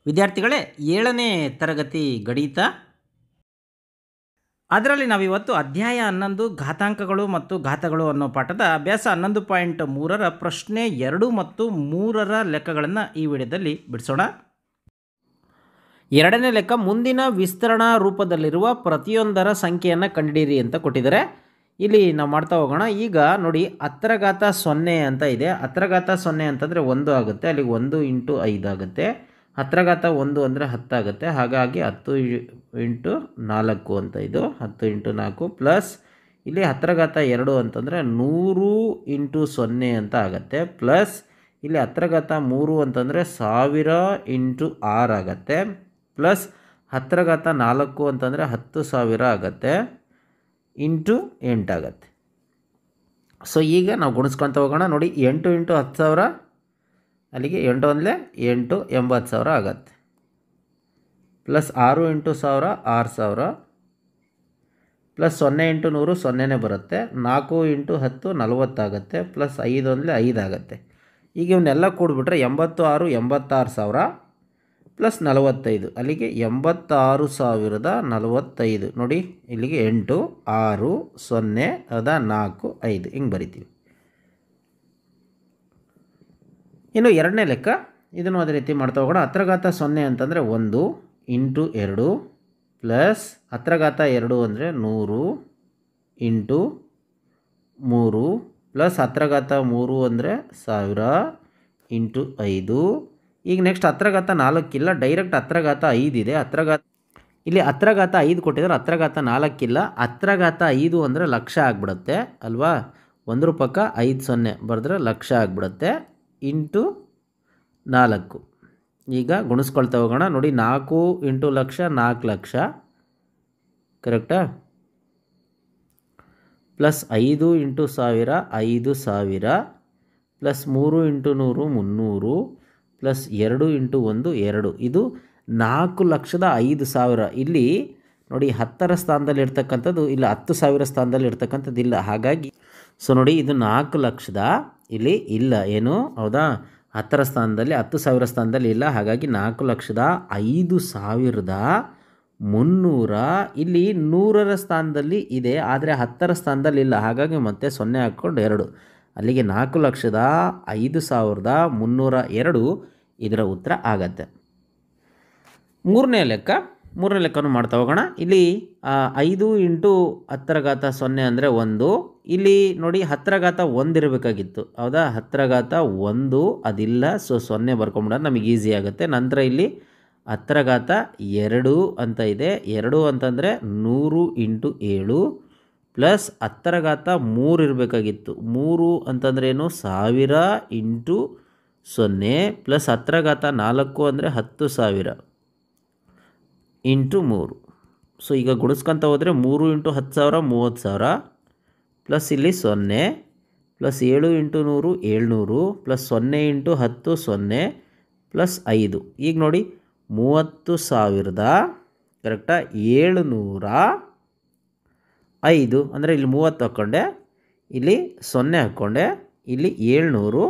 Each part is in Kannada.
ವಿದ್ಯಾರ್ಥಿಗಳೇ 7ನೇ ತರಗತಿ ಗಣಿತ. ಅದರಲ್ಲಿ ನಾವಿವತ್ತು ಅಧ್ಯಾಯ 11 ಘಾತಾಂಕಗಳು ಮತ್ತು ಘಾತಗಳು ಅನ್ನೋ ಪಾಠದ ಅಭ್ಯಾಸ 11.3ರ ಪ್ರಶ್ನೆ 2 ಮತ್ತು 3ರ ಲೆಕ್ಕಗಳನ್ನು ಈ ವಿಡಿಯೋದಲ್ಲಿ ಬಿಡಿಸೋಣ. ಎರಡನೇ ಲೆಕ್ಕ, ಮುಂದಿನ ವಿಸ್ತರಣಾ ರೂಪದಲ್ಲಿರುವ ಪ್ರತಿಯೊಂದರ ಸಂಖ್ಯೆಯನ್ನು ಕಂಡುಹಿಡಿಯಿರಿ ಅಂತ ಕೊಟ್ಟಿದ್ದಾರೆ. ಇಲ್ಲಿ ನಾವು ಮಾಡ್ತಾ ಹೋಗೋಣ. ಈಗ ನೋಡಿ 10⁻0 ಅಂತ ಇದೆ. 10⁻0 ಅಂತಂದರೆ 1 ಆಗುತ್ತೆ, ಅಲ್ಲಿಗೆ 1 × 5 ಆಗುತ್ತೆ. 10⁻1 ಅಂದರೆ 10 ಆಗುತ್ತೆ, ಹಾಗಾಗಿ 10 × 4 ಅಂತ ಇದು 10 × 4 ಪ್ಲಸ್ ಇಲ್ಲಿ 10⁻2 ಅಂತಂದರೆ 100 × 0 ಅಂತ ಆಗುತ್ತೆ, ಪ್ಲಸ್ ಇಲ್ಲಿ 10⁻3 ಅಂತಂದರೆ 1000 × 6 ಆಗುತ್ತೆ, ಪ್ಲಸ್ 10⁻4 ಅಂತಂದರೆ 10,000 ಆಗುತ್ತೆ ಇಂಟು 8 ಆಗುತ್ತೆ. ಸೊ ಈಗ ನಾವು ಗುಣಿಸ್ಕೊತ ಹೋಗೋಣ. ನೋಡಿ 8 × 10,000, ಅಲ್ಲಿಗೆ 8 1 8, 80,000 ಆಗುತ್ತೆ, ಪ್ಲಸ್ 6 × 1000 6,000, ಪ್ಲಸ್ 0 × 100 0ನೇ ಬರುತ್ತೆ, 4 × 10 40 ಆಗುತ್ತೆ, ಪ್ಲಸ್ 5 1 5 ಆಗುತ್ತೆ. ಈಗ ಇವನ್ನೆಲ್ಲ ಕೂಡಿಬಿಟ್ರೆ 86 86,000 ಪ್ಲಸ್ 45, ಅಲ್ಲಿಗೆ 86,045. ನೋಡಿ ಇಲ್ಲಿಗೆ 8 6 0 4 5 ಹಿಂಗೆ ಬರಿತೀವಿ. ಇನ್ನು ಎರಡನೇ ಲೆಕ್ಕ, ಇದನ್ನು ಅದೇ ರೀತಿ ಮಾಡ್ತಾ ಹೋಗೋಣ. 10⁻0 ಅಂತಂದರೆ 1 × 2 ಪ್ಲಸ್ 10⁻2 ಅಂದರೆ 100 × 3 ಪ್ಲಸ್ 10⁻3 ಅಂದರೆ 1000 × 5. ಈಗ ನೆಕ್ಸ್ಟ್ 10⁻4 ಇಲ್ಲ, ಡೈರೆಕ್ಟ್ 10⁻5 ಇದೆ. ಇಲ್ಲಿ 10⁻5 ಕೊಟ್ಟಿದ್ದಾರೆ, 10⁻4 ಇಲ್ಲ. 10⁻5 ಅಂದರೆ ಲಕ್ಷ ಆಗಿಬಿಡುತ್ತೆ ಅಲ್ವಾ. 1 ಪಕ್ಕ 5 0 ಬರೆದ್ರೆ ಲಕ್ಷ ಆಗಿಬಿಡುತ್ತೆ ಇಂಟು 4. ಈಗ ಗುಣಿಸ್ಕೊಳ್ತಾ ಹೋಗೋಣ. ನೋಡಿ 4 × ಲಕ್ಷ 4 ಲಕ್ಷ, ಕರೆಕ್ಟಾ? Plus 5 × 1000 5,000, plus 3 × 100 300, plus 2 × 1 2. ಇದು 4,05,000. ಇಲ್ಲಿ ನೋಡಿ 10ರ ಸ್ಥಾನದಲ್ಲಿ ಇರ್ತಕ್ಕಂಥದ್ದು ಇಲ್ಲ, 10,000 ಸ್ಥಾನದಲ್ಲಿ ಇರ್ತಕ್ಕಂಥದ್ದು ಇಲ್ಲ. ಹಾಗಾಗಿ ಸೊ ನೋಡಿ ಇದು 4 ಲಕ್ಷದ ಇಲ್ಲಿ ಇಲ್ಲ, ಏನು ಹೌದಾ, 10ರ ಸ್ಥಾನದಲ್ಲಿ 10,000 ಸ್ಥಾನದಲ್ಲಿ ಇಲ್ಲ. ಹಾಗಾಗಿ 4,05,300 ಇಲ್ಲಿ 100ರ ಸ್ಥಾನದಲ್ಲಿ ಇದೆ, ಆದರೆ 10ರ ಸ್ಥಾನದಲ್ಲಿ ಇಲ್ಲ. ಹಾಗಾಗಿ ಮತ್ತೆ 0 ಹಾಕ್ಕೊಂಡು 2, ಅಲ್ಲಿಗೆ 4,05,302 ಇದರ ಉತ್ತರ ಆಗತ್ತೆ. ಮೂರನೇ ಲೆಕ್ಕನೂ ಮಾಡ್ತಾ ಹೋಗೋಣ. ಇಲ್ಲಿ 5 × 10⁻0 ಅಂದರೆ 1. ಇಲ್ಲಿ ನೋಡಿ 10⁻1 ಇರಬೇಕಾಗಿತ್ತು, ಹೌದಾ. 10⁻1 ಅದಿಲ್ಲ, ಸೊ 0 ಬರ್ಕೊಂಬಿಡೋದು ನಮಗೆ ಈಸಿ ಆಗುತ್ತೆ. ನಂತರ ಇಲ್ಲಿ 10⁻2 ಅಂತ ಇದೆ. 2 ಅಂತಂದರೆ 100 × 7 ಪ್ಲಸ್ 10⁻3 ಇರಬೇಕಾಗಿತ್ತು. 3 ಅಂತಂದ್ರೆ ಏನು, 1000 × 0 ಪ್ಲಸ್ 10⁻4 ಅಂದರೆ 10,000 × 3. ಸೊ ಈಗ ಗುಣಿಸ್ಕೊತ ಹೋದರೆ 3 × 10,000 30,000, ಪ್ಲಸ್ ಇಲ್ಲಿ 0 ಪ್ಲಸ್ 7 × 100 700, ಪ್ಲಸ್ 0 × 10 0 ಪ್ಲಸ್ 5. ಈಗ ನೋಡಿ 30,000 ಕರೆಕ್ಟಾ 705 ಅಂದರೆ ಇಲ್ಲಿ 30 ಹಾಕ್ಕೊಂಡೆ, ಇಲ್ಲಿ 0 ಹಾಕ್ಕೊಂಡೆ, ಇಲ್ಲಿ 700,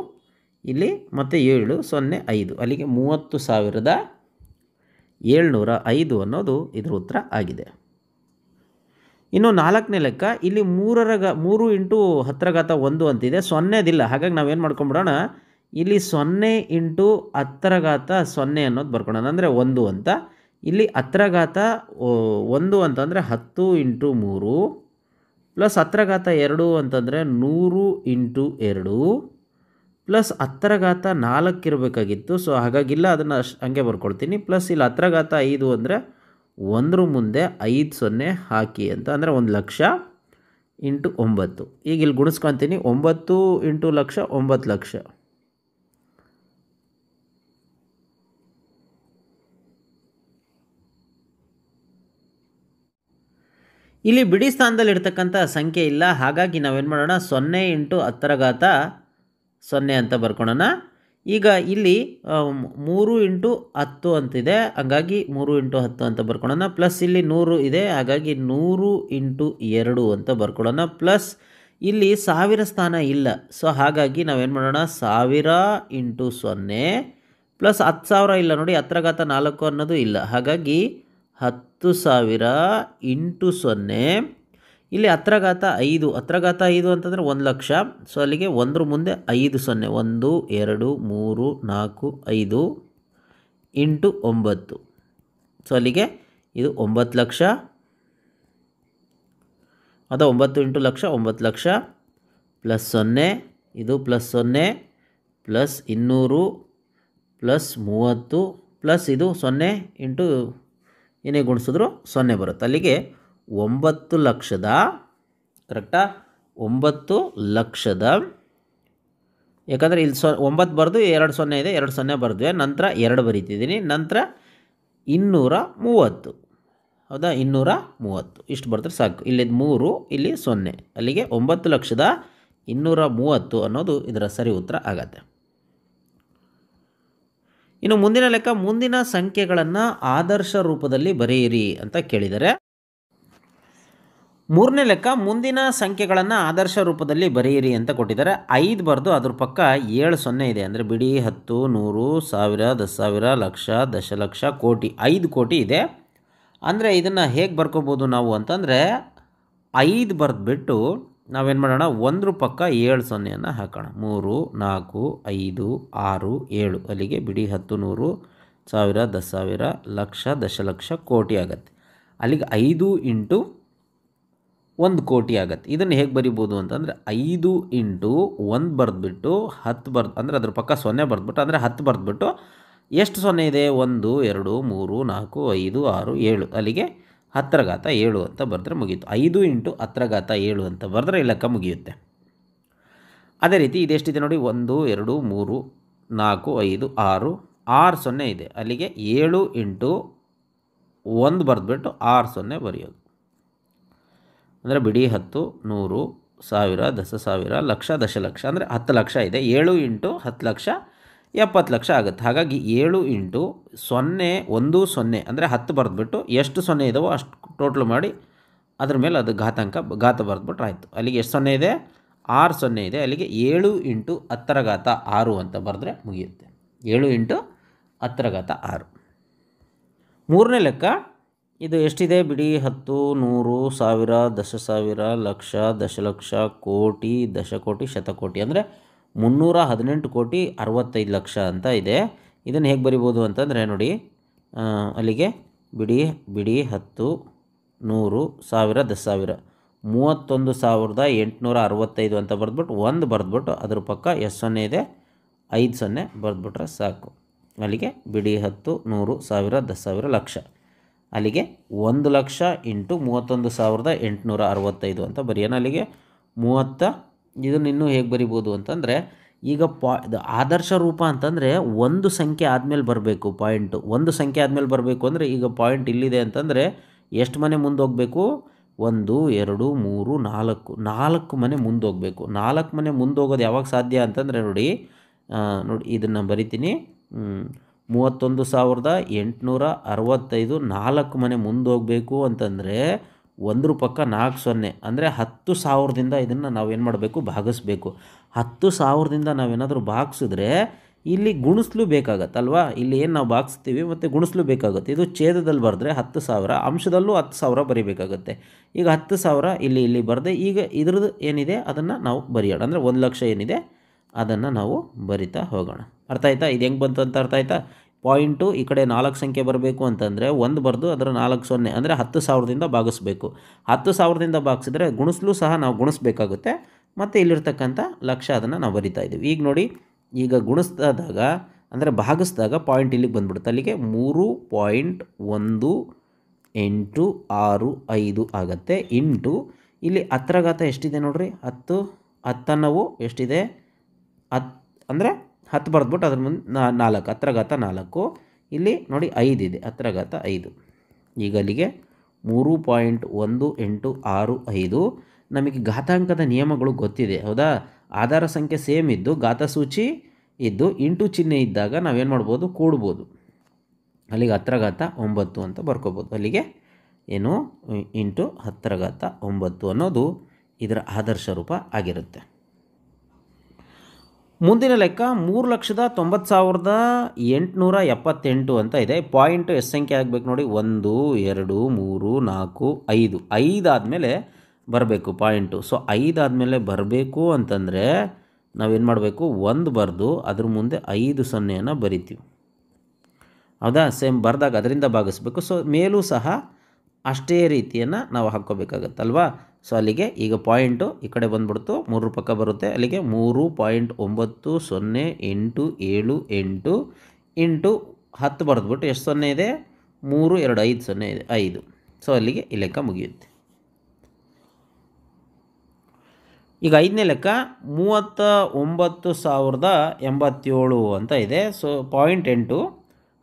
ಇಲ್ಲಿ ಮತ್ತು 7 0 5, ಅಲ್ಲಿಗೆ 30,705 ಅನ್ನೋದು ಇದರ ಉತ್ತರ ಆಗಿದೆ. ಇನ್ನು ನಾಲ್ಕನೇ ಲೆಕ್ಕ, ಇಲ್ಲಿ 3 × 10⁻1 ಅಂತಿದೆ, 0ದಿಲ್ಲ. ಹಾಗಾಗಿ ನಾವೇನು ಮಾಡ್ಕೊಂಬಿಡೋಣ, ಇಲ್ಲಿ 0 × 10⁻0 ಅನ್ನೋದು ಬರ್ಕೊಳ್ಳೋಣ, ಅಂದರೆ 1 ಅಂತ. ಇಲ್ಲಿ 10⁻1 ಅಂತಂದರೆ 10 × 3 ಪ್ಲಸ್ 10⁻2 ಅಂತಂದರೆ 100 × 2 ಪ್ಲಸ್ 10⁻4 ಇರಬೇಕಾಗಿತ್ತು. ಸೊ ಹಾಗಾಗಿಲ್ಲ, ಅದನ್ನು ಹಂಗೆ ಬರ್ಕೊಳ್ತೀನಿ. ಪ್ಲಸ್ ಇಲ್ಲಿ 10⁻5 ಅಂದರೆ 1ರ ಮುಂದೆ 5 0 ಹಾಕಿ ಅಂತ, ಅಂದರೆ 1,00,000 × 9. ಈಗ ಇಲ್ಲಿ ಗುಣಿಸ್ಕೊತೀನಿ. 9 × ಲಕ್ಷ 9 ಲಕ್ಷ. ಇಲ್ಲಿ ಬಿಡಿ ಸ್ಥಾನದಲ್ಲಿ ಇರ್ತಕ್ಕಂಥ ಸಂಖ್ಯೆ ಇಲ್ಲ, ಹಾಗಾಗಿ ನಾವೇನು ಮಾಡೋಣ, 0 × 10⁻0 ಅಂತ ಬರ್ಕೊಳ್ಳೋಣ. ಈಗ ಇಲ್ಲಿ 3 × 10 ಅಂತಿದೆ, ಹಾಗಾಗಿ 3 × 10 ಅಂತ ಬರ್ಕೊಳ್ಳೋಣ. ಪ್ಲಸ್ ಇಲ್ಲಿ 100 ಇದೆ, ಹಾಗಾಗಿ 100 × 2 ಅಂತ ಬರ್ಕೊಳ್ಳೋಣ. ಪ್ಲಸ್ ಇಲ್ಲಿ 1000 ಸ್ಥಾನ ಇಲ್ಲ, ಸೊ ಹಾಗಾಗಿ ನಾವೇನು ಮಾಡೋಣ, 1000 × 0 ಪ್ಲಸ್ 10,000 ಇಲ್ಲ ನೋಡಿ, 10⁴ ಅನ್ನೋದು ಇಲ್ಲ. ಹಾಗಾಗಿ 10,000 ಇಂಟು 0. ಇಲ್ಲಿ 10⁵5. 10⁵5 ಅಂತಂದರೆ 1,00,000. ಸೊ ಅಲ್ಲಿಗೆ 1 ಮುಂದೆ 5 0. 1 2 3 4 5 ಇಂಟು 9. ಸೊ ಅಲ್ಲಿಗೆ ಇದು 9,00,000. ಅದು 9 ಇಂಟು ಲಕ್ಷ 9,00,000 ಪ್ಲಸ್ 0. ಇದು ಪ್ಲಸ್ 0 ಪ್ಲಸ್ 200 ಪ್ಲಸ್ 30 ಪ್ಲಸ್ ಇದು 0 ಇಂಟು ಏನೇ ಗುಣಿಸಿದ್ರು 0 ಬರುತ್ತೆ. ಅಲ್ಲಿಗೆ 9,00,000. ಕರೆಕ್ಟಾ? 9,00,000. ಯಾಕಂದರೆ ಇಲ್ಲಿ 9 ಬರೆದು 2 0 ಇದೆ, 2 0 ಬರೆದ್ವಿ, ನಂತರ 2 ಬರೀತಿದ್ದೀನಿ, ನಂತರ 230. ಹೌದಾ? 230 ಇಷ್ಟು ಬರೆದ್ರೆ ಸಾಕು. ಇಲ್ಲಿ 3, ಇಲ್ಲಿ 0. ಅಲ್ಲಿಗೆ 9,230,000 ಅನ್ನೋದು ಇದರ ಸರಿ ಉತ್ತರ ಆಗತ್ತೆ. ಇನ್ನು ಮುಂದಿನ ಲೆಕ್ಕ, ಮುಂದಿನ ಸಂಖ್ಯೆಗಳನ್ನು ಆದರ್ಶ ರೂಪದಲ್ಲಿ ಬರೆಯಿರಿ ಅಂತ ಕೇಳಿದರೆ. ಮೂರನೇ ಲೆಕ್ಕ, ಮುಂದಿನ ಸಂಖ್ಯೆಗಳನ್ನು ಆದರ್ಶ ರೂಪದಲ್ಲಿ ಬರೆಯಿರಿ ಅಂತ ಕೊಟ್ಟಿದ್ದಾರೆ. 5 ಬರೆದು ಅದ್ರ ಪಕ್ಕ 7 0 ಇದೆ. ಅಂದರೆ ಬಿಡಿ 10, 100, 1000, 10,000, ಲಕ್ಷ, ದಶಲಕ್ಷ, ಕೋಟಿ, 5 ಕೋಟಿ ಇದೆ. ಅಂದರೆ ಇದನ್ನು ಹೇಗೆ ಬರ್ಕೋಬೋದು ನಾವು ಅಂತಂದರೆ 5 ಬರೆದ್ಬಿಟ್ಟು ನಾವೇನು ಮಾಡೋಣ, 1 ಪಕ್ಕ 7 0 ಹಾಕೋಣ. 3 4 5 6 7. ಅಲ್ಲಿಗೆ ಬಿಡಿ 10, 100, 1000, 10,000, ಲಕ್ಷ, ದಶಲಕ್ಷ, ಕೋಟಿ ಆಗುತ್ತೆ. ಅಲ್ಲಿಗೆ 5 ಇಂಟು 1 ಕೋಟಿ ಆಗುತ್ತೆ. ಇದನ್ನು ಹೇಗೆ ಬರಿಬೋದು ಅಂತಂದರೆ 5 ಇಂಟು 1 ಬರೆದ್ಬಿಟ್ಟು 10 ಅಂದರೆ ಅದ್ರ ಪಕ್ಕ 0 ಬರೆದ್ಬಿಟ್ಟು, ಅಂದರೆ 10 ಬರೆದ್ಬಿಟ್ಟು ಎಷ್ಟು 0 ಇದೆ? 1 2 3 4 5 6 7. ಅಲ್ಲಿಗೆ 10⁻7 ಅಂತ ಬರೆದ್ರೆ ಮುಗೀತು. 5 ಇಂಟು 10⁻7 ಅಂತ ಬರೆದ್ರೆ ಲೆಕ್ಕ ಮುಗಿಯುತ್ತೆ. ಅದೇ ರೀತಿ ಇದೆಷ್ಟಿದೆ ನೋಡಿ, 1 2 3 4 5 6 6 0 ಇದೆ. ಅಲ್ಲಿಗೆ 7 ಇಂಟು 1 ಬರೆದ್ಬಿಟ್ಟು 6 0 ಬರೆಯೋದು. ಅಂದರೆ ಬಿಡಿ 10, 100, 1000, 10,000, ಲಕ್ಷ, ದಶಲಕ್ಷ, ಅಂದರೆ 10 ಲಕ್ಷ ಇದೆ. 7 ಇಂಟು 10 ಲಕ್ಷ 70 ಲಕ್ಷ ಆಗುತ್ತೆ. ಹಾಗಾಗಿ 7 ಇಂಟು 0 1 0 ಅಂದರೆ 10 ಬರೆದ್ಬಿಟ್ಟು ಎಷ್ಟು 0 ಇದಾವೋ ಅಷ್ಟು ಟೋಟ್ಲ್ ಮಾಡಿ ಅದ್ರ ಮೇಲೆ ಅದು ಘಾತ ಬರೆದ್ಬಿಟ್ರೆ ಆಯಿತು. ಅಲ್ಲಿಗೆ ಎಷ್ಟು 0 ಇದೆ? 6 0 ಇದೆ. ಅಲ್ಲಿಗೆ 7 ಇಂಟು 10⁻6 ಅಂತ ಬರೆದ್ರೆ ಮುಗಿಯುತ್ತೆ. 7 ಇಂಟು 10⁻6. ಮೂರನೇ ಲೆಕ್ಕ, ಇದು ಎಷ್ಟಿದೆ? ಬಿಡಿ 10, 100, 1000, 10,000, ಲಕ್ಷ, ದಶಲಕ್ಷ, ಕೋಟಿ, ದಶಕೋಟಿ, ಶತಕೋಟಿ, ಅಂದರೆ 318,65,00,000 ಅಂತ ಇದೆ. ಇದನ್ನು ಹೇಗೆ ಬರಿಬೋದು ಅಂತಂದರೆ ನೋಡಿ, ಅಲ್ಲಿಗೆ ಬಿಡಿ 10, 100, 1000, 10,000, 31,865 ಅಂತ ಬರೆದ್ಬಿಟ್ಟು 1 ಬರೆದ್ಬಿಟ್ಟು ಅದ್ರ ಪಕ್ಕ ಎಷ್ಟು 0 ಇದೆ? 5 0 ಬರೆದ್ಬಿಟ್ರೆ ಸಾಕು. ಅಲ್ಲಿಗೆ ಬಿಡಿ 10, 100, 1000, 10,000, ಲಕ್ಷ. ಅಲ್ಲಿಗೆ 1,00,000 ಇಂಟು 31,865 ಅಂತ ಬರೆಯೋಣ. ಅಲ್ಲಿಗೆ 30. ಇದನ್ನು ಇನ್ನೂ ಹೇಗೆ ಬರಿಬೋದು ಅಂತಂದರೆ, ಈಗ ಆದರ್ಶ ರೂಪ ಅಂತಂದರೆ ಒಂದು ಸಂಖ್ಯೆ ಆದಮೇಲೆ ಬರಬೇಕು ಪಾಯಿಂಟು. ಒಂದು ಸಂಖ್ಯೆ ಆದಮೇಲೆ ಬರಬೇಕು ಅಂದರೆ ಈಗ ಪಾಯಿಂಟ್ ಇಲ್ಲಿದೆ ಅಂತಂದರೆ ಎಷ್ಟು ಮನೆ ಮುಂದೆ ಹೋಗಬೇಕು? 1 2 3 4 ಮನೆ ಮುಂದೆ ಹೋಗಬೇಕು. 4 ಮನೆ ಮುಂದೆ ಹೋಗೋದು ಯಾವಾಗ ಸಾಧ್ಯ ಅಂತಂದರೆ ನೋಡಿ ಇದನ್ನು ಬರಿತೀನಿ. 31,865 4 ಮನೆ ಮುಂದೆ ಹೋಗಬೇಕು ಅಂತಂದರೆ 1 ಪಕ್ಕ 4 0 ಅಂದರೆ 10,000ದಿಂದ ಇದನ್ನು ನಾವೇನು ಮಾಡಬೇಕು? ಭಾಗಿಸ್ಬೇಕು. 10,000ದಿಂದ ನಾವೇನಾದರೂ ಭಾಗಿಸಿದ್ರೆ ಇಲ್ಲಿ ಗುಣಿಸ್ಲು ಬೇಕಾಗತ್ತಲ್ವಾ? ಇಲ್ಲಿ ಏನು ನಾವು ಭಾಗಿಸ್ತೀವಿ ಮತ್ತು ಗುಣಿಸ್ಲು ಬೇಕಾಗುತ್ತೆ. ಇದು ಛೇದದಲ್ಲಿ ಬರೆದ್ರೆ 10,000, ಅಂಶದಲ್ಲೂ 10,000 ಬರೀಬೇಕಾಗುತ್ತೆ. ಈಗ 10,000 ಇಲ್ಲಿ ಬರೆದೆ. ಈಗ ಇದ್ರದ್ದು ಏನಿದೆ ಅದನ್ನು ನಾವು ಬರೆಯೋಣ. ಅಂದರೆ 1,00,000 ಏನಿದೆ ಅದನ್ನು ನಾವು ಬರಿತಾ ಹೋಗೋಣ. ಅರ್ಥ ಆಯ್ತಾ? ಇದು ಹೆಂಗೆ ಬಂತು ಅಂತ ಅರ್ಥ ಆಯ್ತಾ? ಪಾಯಿಂಟು ಈ ಕಡೆ 4 ಸಂಖ್ಯೆ ಬರಬೇಕು ಅಂತಂದರೆ 1 ಬರೆದು ಅದರ 4 0 ಅಂದರೆ 10,000ದಿಂದ ಭಾಗಿಸ್ಬೇಕು. 10,000ದಿಂದ ಭಾಗಿಸಿದ್ರೆ ಗುಣಿಸ್ಲು ಸಹ ನಾವು ಗುಣಿಸ್ಬೇಕಾಗುತ್ತೆ. ಮತ್ತು ಇಲ್ಲಿರ್ತಕ್ಕಂಥ ಲಕ್ಷ ಅದನ್ನು ನಾವು ಬರಿತಾ ಇದ್ದೀವಿ. ಈಗ ನೋಡಿ, ಈಗ ಗುಣಿಸಿದಾಗ ಅಂದರೆ ಭಾಗಿಸಿದಾಗ ಪಾಯಿಂಟ್ ಇಲ್ಲಿಗೆ ಬಂದ್ಬಿಡುತ್ತೆ. ಅಲ್ಲಿಗೆ 3.1865 ಆಗುತ್ತೆ. ಇಂಟು ಇಲ್ಲಿ 10 ಎಷ್ಟಿದೆ ನೋಡ್ರಿ? 10 ನಾವು ಎಷ್ಟಿದೆ? 10 ಅಂದರೆ 10 ಬರೆದ್ಬಿಟ್ಟು ಅದ್ರ ಮುಂದೆ 4 10 ಇಲ್ಲಿ ನೋಡಿ 5 ಇದೆ. 10 ಈಗ ಅಲ್ಲಿಗೆ 3.1865. ನಮಗೆ ಘಾತಾಂಕದ ನಿಯಮಗಳು ಗೊತ್ತಿದೆ, ಹೌದಾ? ಆಧಾರ ಸಂಖ್ಯೆ ಸೇಮ್ ಇದ್ದು ಘಾತ ಸೂಚಿ ಇದ್ದು ಇಂಟು ಚಿಹ್ನೆ ಇದ್ದಾಗ ನಾವೇನು ಮಾಡ್ಬೋದು? ಕೂಡ್ಬೋದು. ಅಲ್ಲಿಗೆ 10⁻9 ಅಂತ ಬರ್ಕೋಬೋದು. ಅಲ್ಲಿಗೆ ಏನು ಇಂಟು 10⁻9 ಅನ್ನೋದು ಇದರ ಆದರ್ಶ ರೂಪ ಆಗಿರುತ್ತೆ. ಮುಂದಿನ ಲೆಕ್ಕ 3,90,878 ಅಂತ ಇದೆ. ಪಾಯಿಂಟು ಎಷ್ಟು ಸಂಖ್ಯೆ ಆಗಬೇಕು ನೋಡಿ, 1 2 3 4 5 5 ಆದಮೇಲೆ ಬರಬೇಕು ಪಾಯಿಂಟು. ಸೊ 5 ಆದಮೇಲೆ ಬರಬೇಕು ಅಂತಂದರೆ ನಾವೇನು ಮಾಡಬೇಕು, 1 ಬರೆದು ಅದ್ರ ಮುಂದೆ 5 ಸೊನ್ನೆಯನ್ನು ಬರಿತೀವಿ. ಹೌದಾ? ಸೇಮ್ ಬರೆದಾಗ ಅದರಿಂದ ಭಾಗಿಸ್ಬೇಕು. ಸೊ ಮೇಲೂ ಸಹ ಅಷ್ಟೇ ರೀತಿಯನ್ನು ನಾವು ಹಾಕ್ಕೋಬೇಕಾಗತ್ತಲ್ವಾ. ಸೊ ಅಲ್ಲಿಗೆ ಈಗ ಪಾಯಿಂಟು ಈ ಕಡೆ ಬಂದ್ಬಿಡ್ತು, 3 ಪಕ್ಕ ಬರುತ್ತೆ. ಅಲ್ಲಿಗೆ 3.907878 ಇಂಟು 10 ಬರೆದ್ಬಿಟ್ಟು ಎಷ್ಟು ಸೊನ್ನೆ ಇದೆ, 3 2 5 ಸೊನ್ನೆ ಇದೆ 5. ಸೊ ಅಲ್ಲಿಗೆ ಈ ಲೆಕ್ಕ ಮುಗಿಯುತ್ತೆ. ಈಗ 5ನೇ ಲೆಕ್ಕ 39,087 ಅಂತ ಇದೆ. ಸೊ 0.8.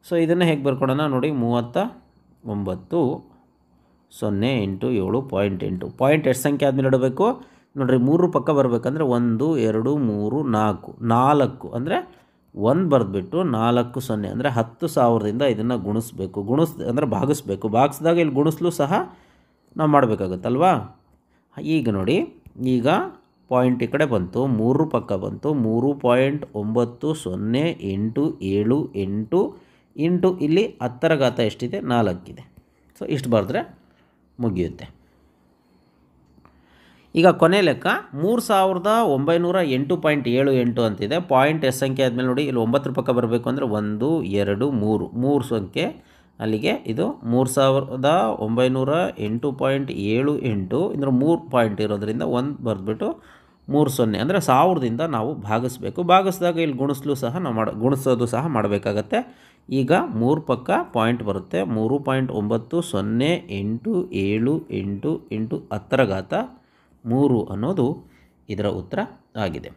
ಸೊ ಇದನ್ನು ಹೇಗೆ ಬರ್ಕೊಡೋಣ ನೋಡಿ, 39,087.8 ಪಾಯಿಂಟ್ ಎಷ್ಟು ಸಂಖ್ಯೆ ಆದಮೇಲೆ ಇಡಬೇಕು ನೋಡಿರಿ, 3 ಪಕ್ಕ ಬರಬೇಕಂದ್ರೆ 1 2 3 4 ಅಂದರೆ 1 ಬರೆದ್ಬಿಟ್ಟು 4 ಸೊನ್ನೆ ಅಂದರೆ 10,000ದಿಂದ ಇದನ್ನು ಗುಣಿಸ್ಬೇಕು. ಅಂದರೆ ಭಾಗಿಸ್ಬೇಕು. ಭಾಗಿಸಿದಾಗ ಇಲ್ಲಿ ಗುಣಿಸ್ಲು ಸಹ ನಾವು ಮಾಡಬೇಕಾಗುತ್ತಲ್ವಾ. ಈಗ ನೋಡಿ, ಈಗ ಪಾಯಿಂಟ್ ಈ ಕಡೆ ಬಂತು, 3 ಪಕ್ಕ ಬಂತು, 3.9078 ಇಂಟು ಇಲ್ಲಿ 10ರ ಘಾತ ಎಷ್ಟಿದೆ, 4 ಇದೆ. ಸೊ ಇಷ್ಟು ಬರೆದ್ರೆ ಮುಗಿಯುತ್ತೆ. ಈಗ ಕೊನೆ ಲೆಕ್ಕ 3,908.78 ಅಂತಿದೆ. ಪಾಯಿಂಟ್ ಎಷ್ಟು ಸಂಖ್ಯೆ ಆದಮೇಲೆ ನೋಡಿ, ಇಲ್ಲಿ 9 ಪಕ್ಕ ಬರಬೇಕು ಅಂದರೆ 1 2 3 ಸಂಖ್ಯೆ. ಅಲ್ಲಿಗೆ ಇದು 3,908.78 ಅಂದರೆ 3 ಪಾಯಿಂಟ್ ಇರೋದ್ರಿಂದ 1 ಬರೆದ್ಬಿಟ್ಟು 3 ಸೊನ್ನೆ ಅಂದರೆ 1000ದಿಂದ ನಾವು ಭಾಗಿಸ್ಬೇಕು. ಭಾಗಿಸಿದಾಗ ಇಲ್ಲಿ ಗುಣಿಸ್ಲು ಸಹ ನಾವು ಗುಣಿಸೋದು ಸಹ ಮಾಡಬೇಕಾಗತ್ತೆ. ಈಗ 3 ಪಕ್ಕ ಪಾಯಿಂಟ್ ಬರುತ್ತೆ, 3.9078 ಇಂಟು 10ರ ಘಾತ 3 ಅನ್ನೋದು ಇದರ ಉತ್ತರ ಆಗಿದೆ.